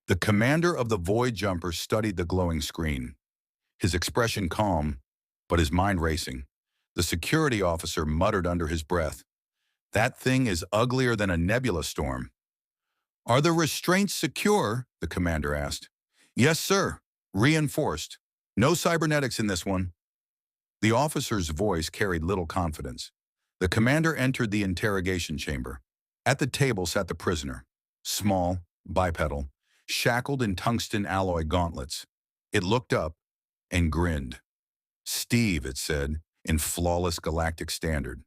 The commander of the Void Jumper studied the glowing screen, his expression calm, but his mind racing. The security officer muttered under his breath, "That thing is uglier than a nebula storm." "Are the restraints secure?" the commander asked. "Yes, sir. Reinforced. No cybernetics in this one." The officer's voice carried little confidence. The commander entered the interrogation chamber. At the table sat the prisoner, small, bipedal, shackled in tungsten alloy gauntlets. It looked up and grinned. "Steve," it said, in flawless galactic standard.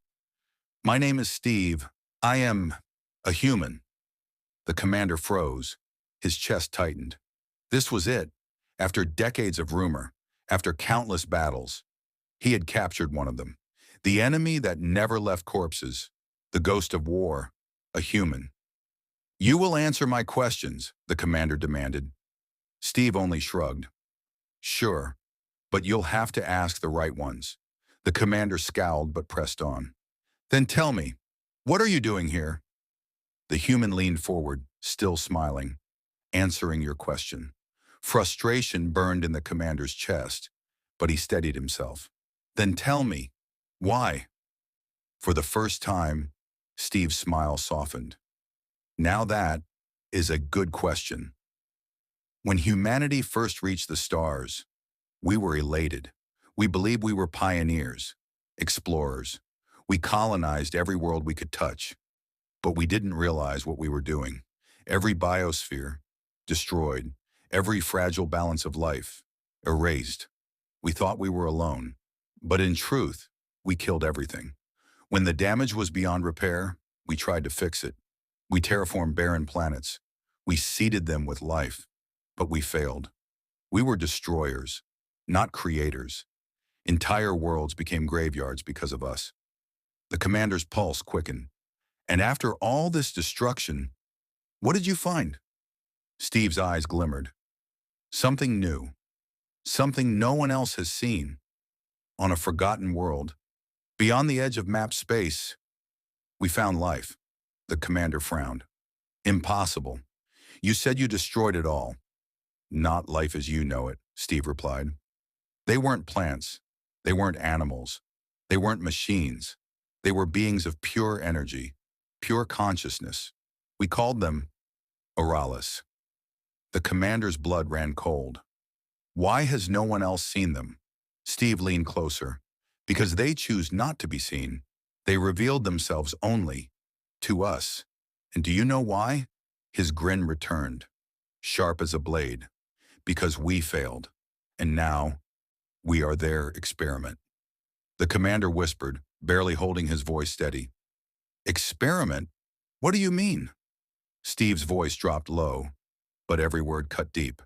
"My name is Steve. I am a human." The commander froze. His chest tightened. This was it. After decades of rumor, after countless battles, he had captured one of them. The enemy that never left corpses, the ghost of war, a human. "You will answer my questions," the commander demanded. Steve only shrugged. "Sure, but you'll have to ask the right ones." The commander scowled but pressed on. "Then tell me, what are you doing here?" The human leaned forward, still smiling. "Answering your question." Frustration burned in the commander's chest, but he steadied himself. "Then tell me, why?" For the first time, Steve's smile softened. "Now that is a good question. When humanity first reached the stars, we were elated. We believed we were pioneers, explorers. We colonized every world we could touch, but we didn't realize what we were doing. Every biosphere, destroyed. Every fragile balance of life, erased. We thought we were alone, but in truth, we killed everything. When the damage was beyond repair, we tried to fix it. We terraformed barren planets. We seeded them with life, but we failed. We were destroyers, not creators. Entire worlds became graveyards because of us. The commander's pulse quickened. "And after all this destruction, what did you find?" Steve's eyes glimmered. "Something new. Something no one else has seen. On a forgotten world, beyond the edge of map space, we found life." The commander frowned. "Impossible. You said you destroyed it all." "Not life as you know it," Steve replied. "They weren't plants. They weren't animals. They weren't machines. They were beings of pure energy, pure consciousness. We called them Auralis." The commander's blood ran cold. "Why has no one else seen them?" Steve leaned closer. "Because they choose not to be seen. They revealed themselves only to us. And do you know why?" His grin returned, sharp as a blade. "Because we failed. And now, we are their experiment." The commander whispered, barely holding his voice steady. "Experiment? What do you mean?" Steve's voice dropped low, but every word cut deep.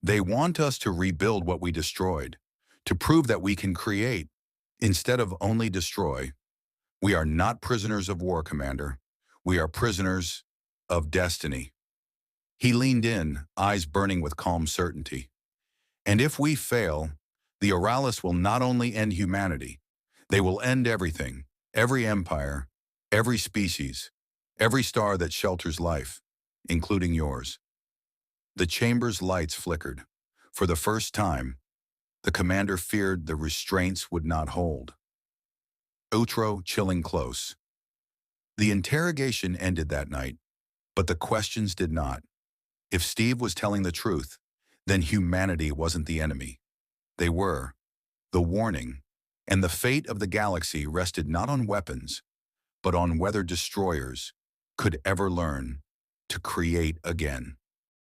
"They want us to rebuild what we destroyed, to prove that we can create, instead of only destroy. We are not prisoners of war, Commander. We are prisoners of destiny." He leaned in, eyes burning with calm certainty. "And if we fail, the Auralis will not only end humanity, they will end everything, every empire, every species, every star that shelters life, including yours." The chamber's lights flickered. For the first time, the commander feared the restraints would not hold. Outro chilling close. The interrogation ended that night, but the questions did not. If Steve was telling the truth, then humanity wasn't the enemy. They were. The warning, and the fate of the galaxy rested not on weapons, but on whether destroyers could ever learn to create again.